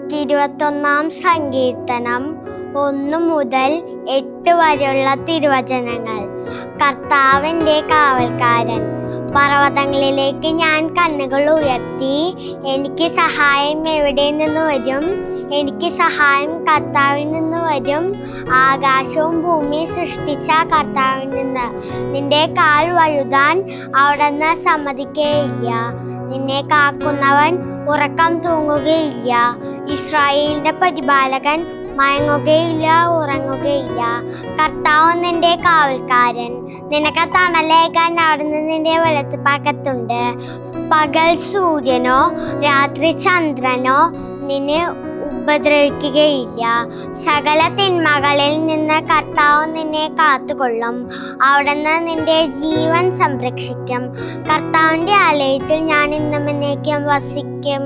121 സങ്കീർത്തനം 1 മുതൽ 8 വരെയുള്ള തിരുവചനങ്ങൾ. കർത്താവിൻ്റെ കാവൽക്കാരൻ. പർവ്വതങ്ങളിലേക്ക് ഞാൻ കണ്ണുകൾ ഉയർത്തി, എനിക്ക് സഹായം എവിടെ നിന്ന് വരും? എനിക്ക് സഹായം കർത്താവിൽ നിന്ന് വരും. ആകാശവും ഭൂമിയും സൃഷ്ടിച്ച കർത്താവിൽ നിന്ന്. നിന്റെ കാൽ വഴുതാൻ അവിടുന്ന് സമ്മതിക്കുകയില്ല. നിന്നെ കാക്കുന്നവൻ ഉറക്കം തൂങ്ങുകയില്ല. ഇസ്രായേലിന്റെ പരിപാലകൻ മയങ്ങുകയില്ല, ഉറങ്ങുകയില്ല. കർത്താവ് നിന്റെ കാവൽക്കാരൻ. നിനക്ക് തണലേകാൻ അവിടുന്ന് നിന്റെ വലത്തുഭാഗത്തുണ്ട്. പകൽ സൂര്യനോ രാത്രി ചന്ദ്രനോ നിന്നെ ഉപദ്രവിക്കുകയില്ല. സകല തിന്മകളിൽ നിന്ന് കർത്താവ് നിന്നെ കാത്തുകൊള്ളും. അവിടുന്ന് നിന്റെ ജീവൻ സംരക്ഷിക്കും. കർത്താവിന്റെ ആലയത്തിൽ ഞാൻ ഇന്നും എന്നേക്കും വസിക്കും.